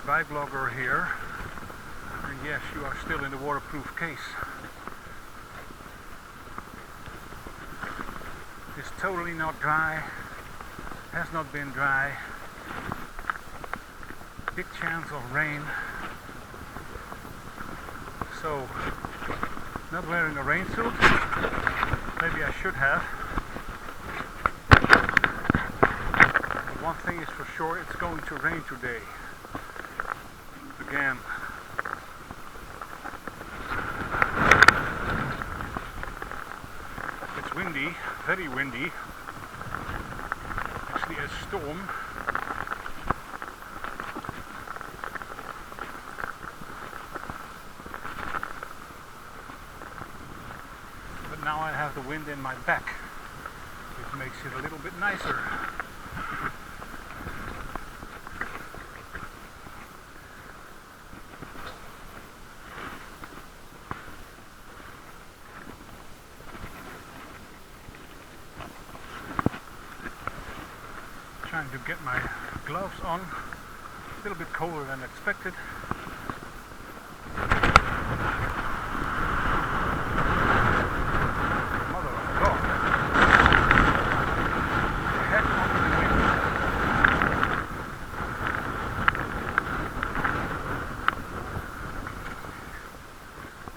Bike Blogger here, and yes, you are still in the waterproof case. It's totally not dry, has not been dry, big chance of rain, so not wearing a rain suit, maybe I should have. But one thing is for sure, it's going to rain today. Again. It's windy, very windy. Actually a storm. But now I have the wind in my back, which makes it a little bit nicer. Trying to get my gloves on, a little bit colder than expected. Mother of God. Head on the wind.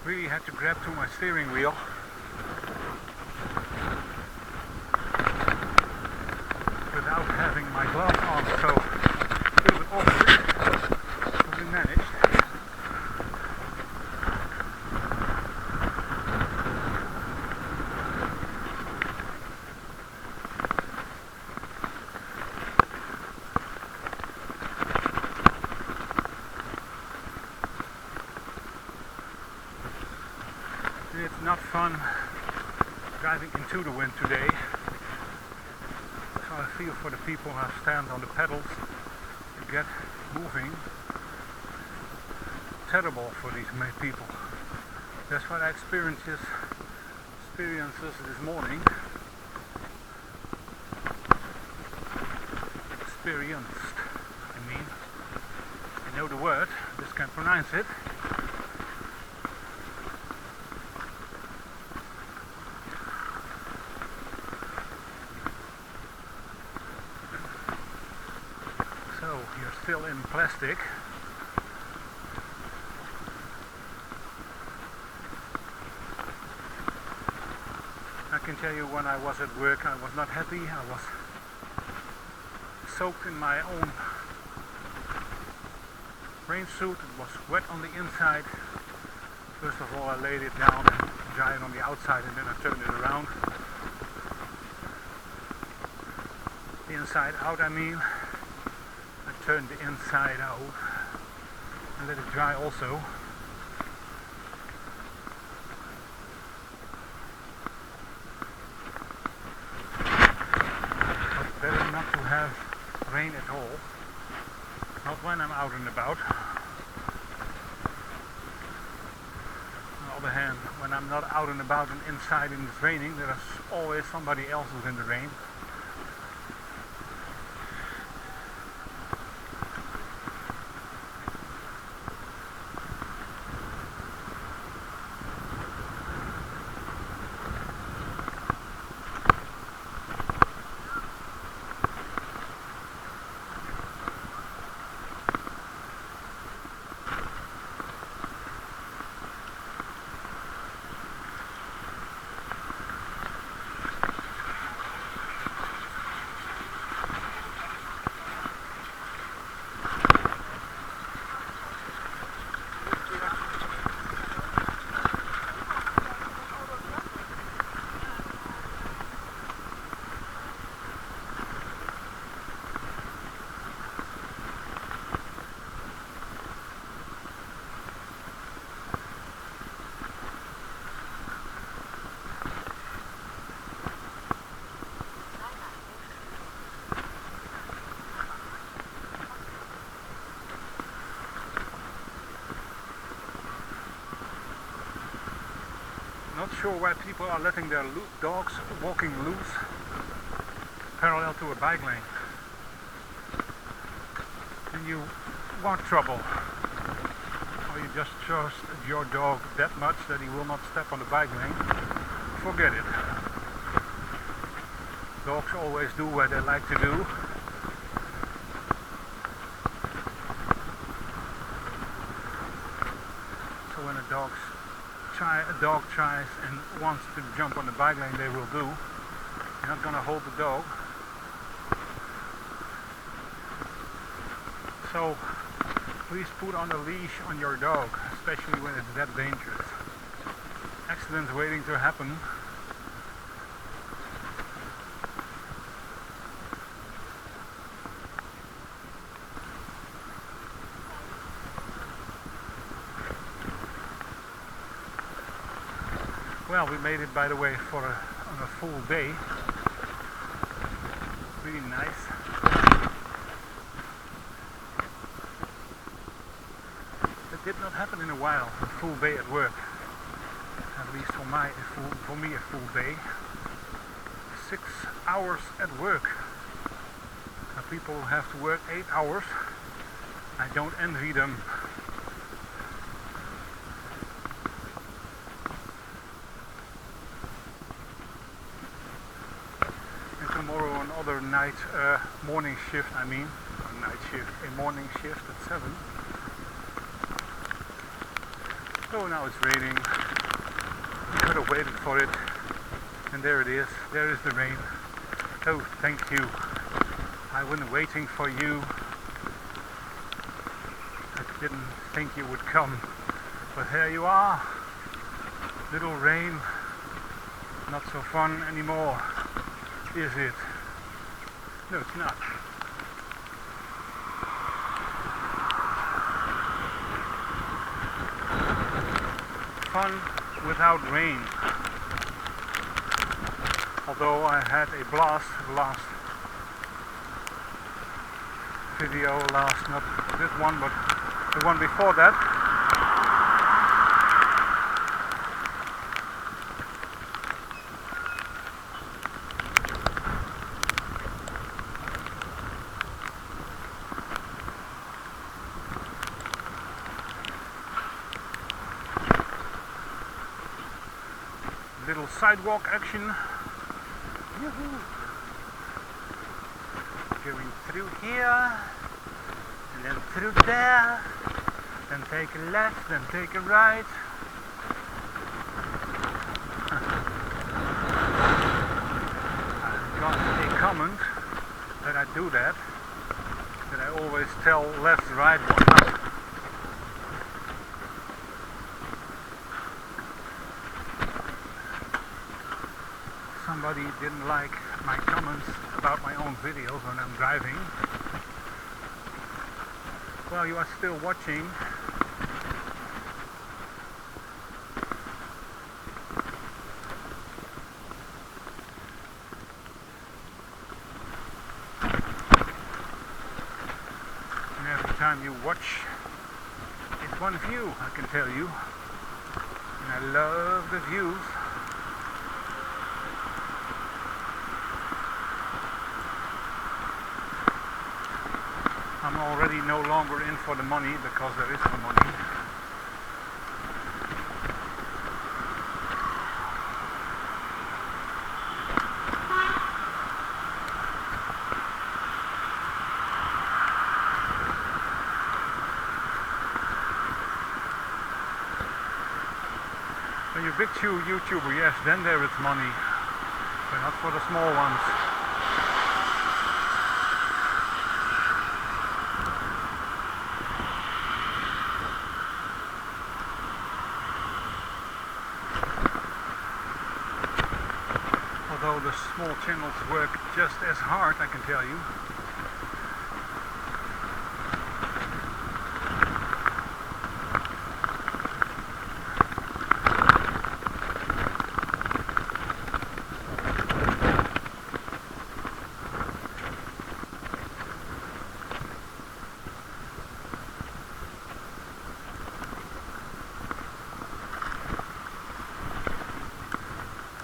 Really had to grab to my steering wheel. Without having my gloves on, so a little bit awkward, but we managed. It's not fun driving into the wind today. I feel for the people who stand on the pedals to get moving. Terrible for these people. That's what I experienced this morning. Experienced, I mean. I know the word, just can't pronounce it. So you're still in plastic. I can tell you, when I was at work I was not happy. I was soaked in my own rain suit. It was wet on the inside. First of all I laid it down and dried it on the outside, and then I turned it around. The inside out, I mean. Turn the inside out and let it dry also. But better not to have rain at all. Not when I'm out and about. On the other hand, when I'm not out and about and inside and it's raining, there's always somebody else who's in the rain. Not sure why people are letting their dogs walking loose parallel to a bike lane. And you want trouble, or you just trust your dog that much that he will not step on the bike lane, forget it. Dogs always do what they like to do. So when a dog tries and wants to jump on the bike lane, they will do. You're not gonna hold the dog. So please put on a leash on your dog, especially when it's that dangerous. Accidents waiting to happen. Well, we made it, by the way, on a full day. Really nice. That did not happen in a while, a full day at work. At least for me a full day. 6 hours at work. Now people have to work 8 hours. I don't envy them. Tomorrow another morning shift, a morning shift at 7. Oh, now it's raining. We could have waited for it, and there it is. There is the rain. Oh, thank you. I've been waiting for you. I didn't think you would come, but here you are. Little rain. Not so fun anymore. Is it? No, it's not. Fun without rain. Although I had a blast last video, not this one, but the one before that. Little sidewalk action. Yoo-hoo. Going through here, and then through there, then take a left, then take a right. I got a comment that I do that I always tell left, right, up. Somebody didn't like my comments about my own videos when I'm driving. Well, you are still watching. And every time you watch, it's one view, I can tell you. And I love the views. I'm already no longer in for the money because there is no money. When you're a big YouTuber, yes, then there is money, but not for the small ones. Although the small channels work just as hard, I can tell you.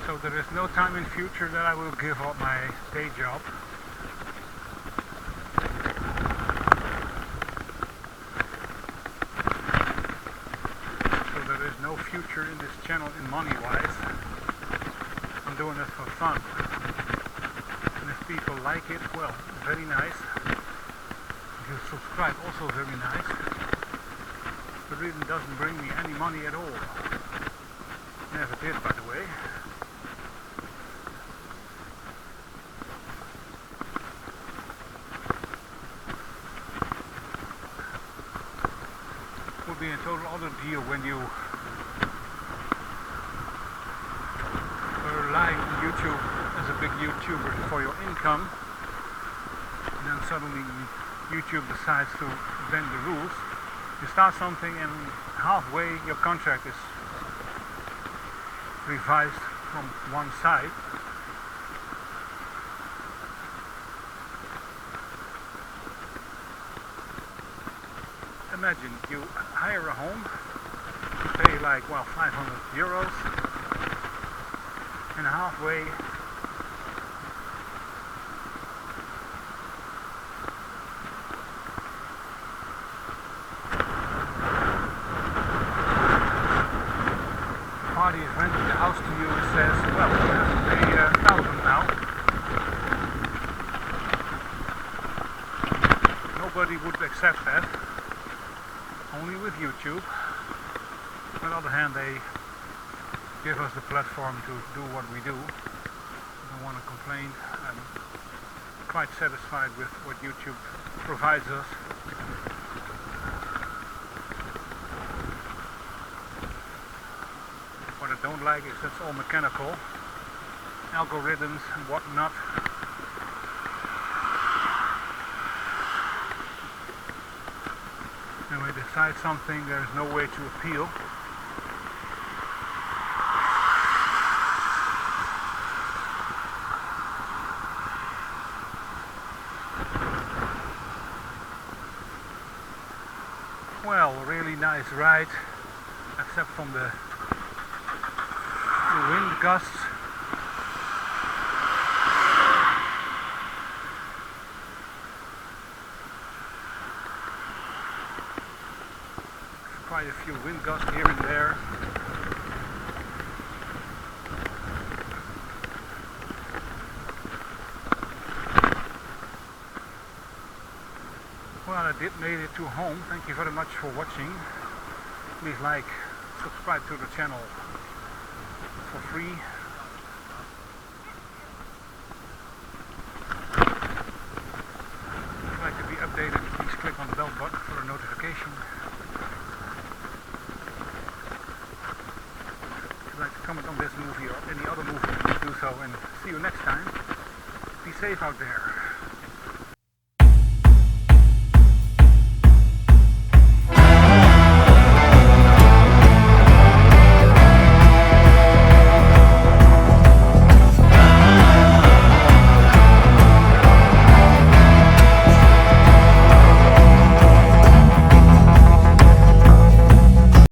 So there is no time in future that I will give up my day job. channel in money-wise. I'm doing this for fun. And if people like it, well, very nice. If you subscribe, also very nice. But it really doesn't bring me any money at all. Never did, by the way. Would be a total other deal when you rely on YouTube as a big YouTuber for your income, and then suddenly YouTube decides to bend the rules. You start something and halfway your contract is revised from one side. Imagine you hire a home, you pay like, well, 500 euros, and halfway the party is renting the house to you and says, well, you have to pay 1,000 now. Nobody would accept that. Only with YouTube. On the other hand, they give us the platform to do what we do. I don't want to complain. I'm quite satisfied with what YouTube provides us. What I don't like is it's all mechanical, algorithms and whatnot. When we decide something, there is no way to appeal. Well, really nice ride, except from the wind gusts. Quite a few wind gusts here and there. Well, I did made it to home. Thank you very much for watching. Please like, subscribe to the channel for free. If you'd like to be updated, please click on the bell button for a notification. Comment on this movie or any other movie, please do so, and see you next time. Be safe out there.